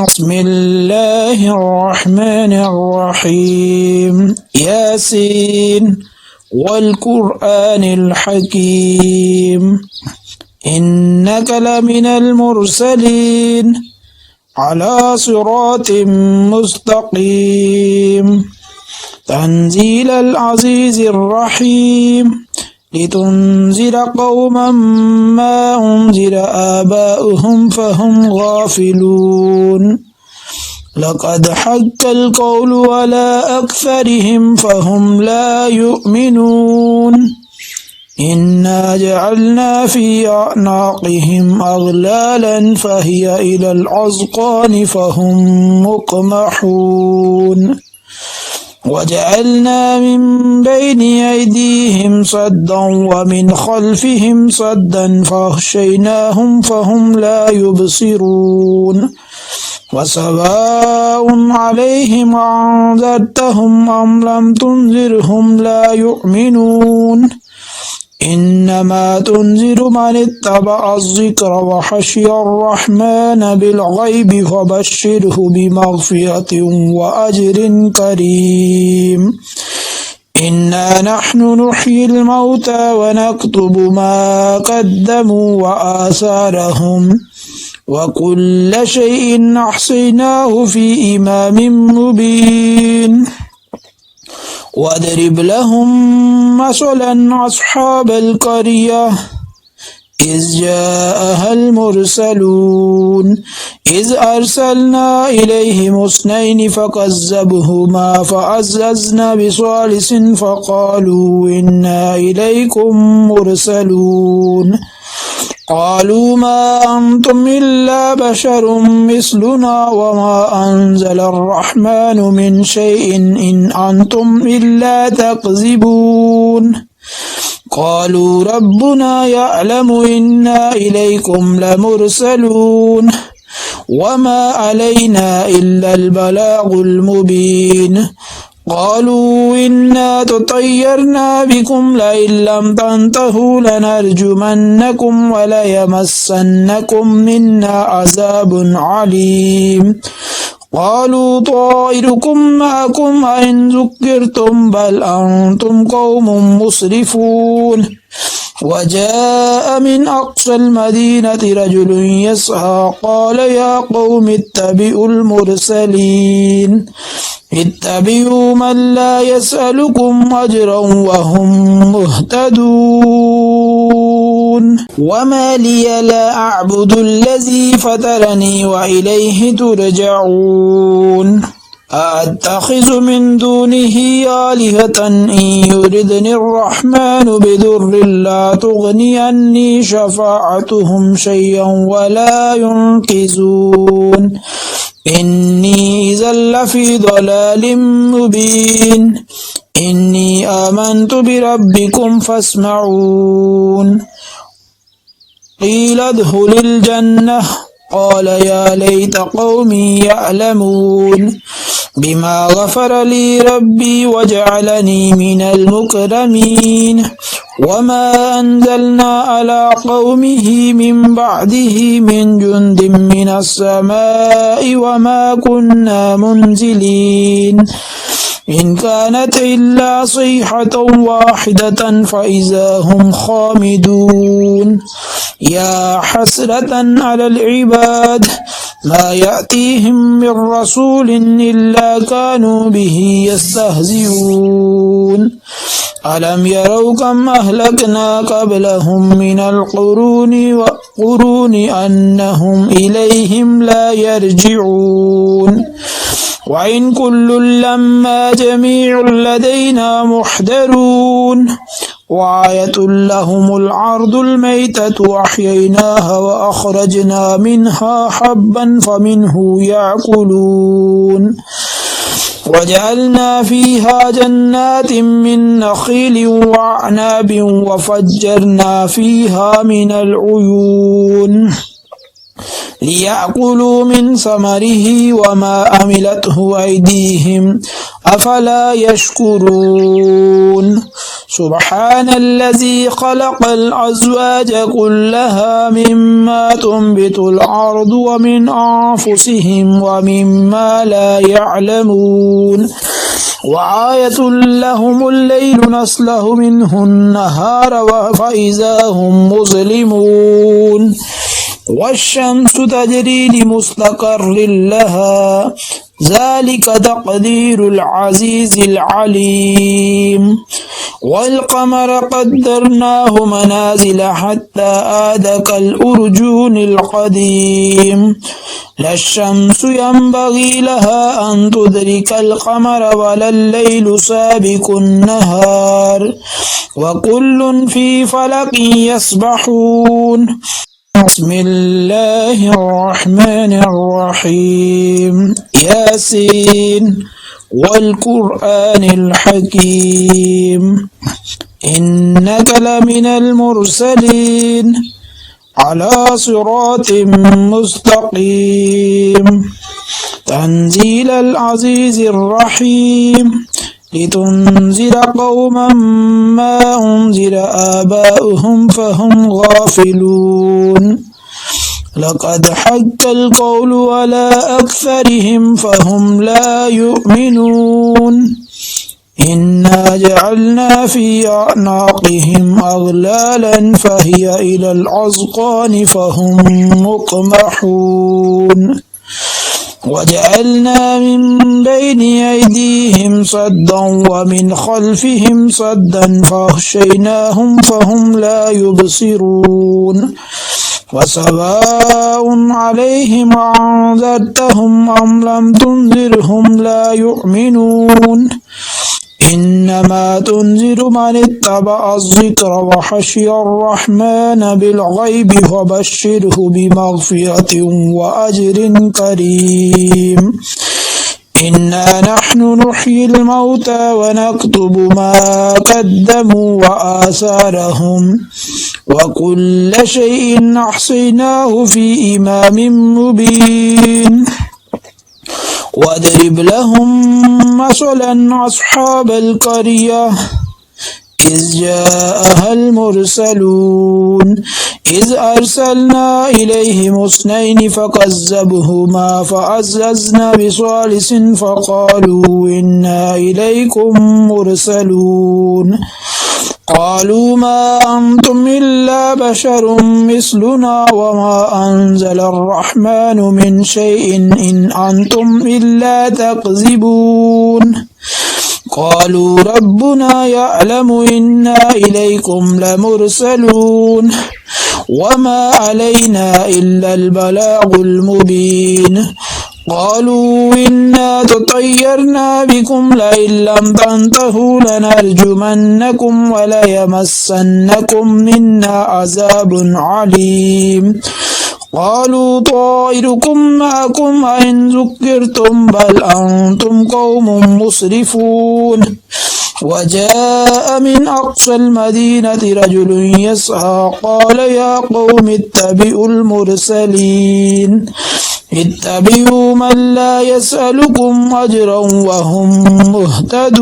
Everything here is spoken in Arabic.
بسم الله الرحمن الرحيم ياسين والقرآن الحكيم إنك لمن المرسلين على صراط مستقيم تنزيل العزيز الرحيم لتنذر قوما ما أنذر آباؤهم فهم غافلون لقد حق القول على أكثرهم فهم لا يؤمنون إنا جعلنا في أعناقهم أغلالا فهي إلى الأذقان فهم مقمحون وجعلنا من بين أيديهم صدا ومن خلفهم صدا فأغشيناهم فهم لا يبصرون وسواء عليهم أنذرتهم أم لم تنذرهم لا يؤمنون إنما تنذر من اتبع الذكر وخشي الرحمن بالغيب فبشره بمغفرة وأجر كريم إنا نحن نحيي الموتى ونكتب ما قدموا وآثارهم وكل شيء أحصيناه في إمام مبين واضرب لهم مثلا أصحاب القرية إذ جاءها المرسلون إذ أرسلنا إليهم اثنين فكذبوهما فعززنا بثالث فقالوا إنا إليكم مرسلون قالوا ما أنتم إلا بشر مثلنا وما أنزل الرحمن من شيء إن أنتم إلا تكذبون قالوا ربنا يعلم إنا إليكم لمرسلون وما علينا إلا البلاغ المبين قالوا إنا تطيرنا بكم لئن لم تنتهوا لنرجمنكم وليمسنكم منا عذاب عليم قالوا طائركم معكم أئن ذكرتم بل أنتم قوم مسرفون وجاء من أقصى المدينة رجل يسعى قال يا قوم اتبعوا المرسلين اتبعوا من لا يسألكم أجرا وهم مهتدون وما لي لا أعبد الذي فطرني وإليه ترجعون أأتخذ من دونه آلهة إن يردني الرحمن بضر لا تغني عني شفاعتهم شيئا ولا ينقذون إني إذا لفي ضلال مبين إني آمنت بربكم فاسمعون قيل ادخل الجنة قال يا ليت قومي يعلمون بما غفر لي ربي وجعلني من المكرمين وما أنزلنا على قومه من بعده من جند من السماء وما كنا منزلين إن كانت إلا صيحة واحدة فإذا هم خامدون يا حسرة على العباد ما يأتيهم من رسول إلا كانوا به يستهزئون ألم يروا كم أهلكنا قبلهم من القرون أنهم إليهم لا يرجعون وإن كل لما جميع لدينا محضرون وآية لهم الأرض الميتة أحييناها وأخرجنا منها حبا فمنه يأكلون وجعلنا فيها جنات من نخيل وأعناب وفجرنا فيها من العيون ليأكلوا من ثمره وما عملته أيديهم أفلا يشكرون سبحان الذي خلق الأزواج كلها مما تنبت الأرض ومن أنفسهم ومما لا يعلمون وآية لهم الليل نسلخ منه النهار فإذا هم مظلمون والشمس تجري لمستقر لها ذلك تقدير العزيز العليم والقمر قدرناه منازل حتى عاد كالأرجون القديم لا الشمس ينبغي لها أن تدرك القمر ولا الليل سابق النهار وكل في فلك يسبحون بسم الله الرحمن الرحيم ياسين والقرآن الحكيم إنك لمن المرسلين على صراط مستقيم تنزيل العزيز الرحيم لتنذر قوما ما أنذر آباؤهم فهم غافلون لقد حق القول على أكثرهم فهم لا يؤمنون إنا جعلنا في أعناقهم أغلالا فهي إلى الأذقان فهم مقمحون وجعلنا من بين أيديهم صدا ومن خلفهم صدا فأغشيناهم فهم لا يبصرون وسواء عليهم أنذرتهم أم لم تنذرهم لا يؤمنون إنما تنذر من اتبع الذكر وخشي الرحمن بالغيب فبشره بمغفرة وأجر كريم إنا نحن نحيي الموتى ونكتب ما قدموا وآثارهم وكل شيء أحصيناه في إمام مبين واضرب لهم مثلا أصحاب القرية إذ جاءها المرسلون إذ أرسلنا إليهم اثنين فكذبوهما فعززنا بثالث فقالوا إنا إليكم مرسلون قالوا ما أنتم إلا بشر مثلنا وما أنزل الرحمن من شيء إن أنتم إلا تكذبون قالوا ربنا يعلم إنا إليكم لمرسلون وما علينا إلا البلاغ المبين قالوا إنا تطيرنا بكم لئن لم تنتهوا لنرجمنكم وليمسنكم منا عذاب عليم قالوا طائركم معكم أئن ذكرتم بل أنتم قوم مسرفون وجاء من أقصى المدينة رجل يسعى قال يا قوم اتبعوا المرسلين اتبعوا من لا يسألكم أجرا وهم مهتدون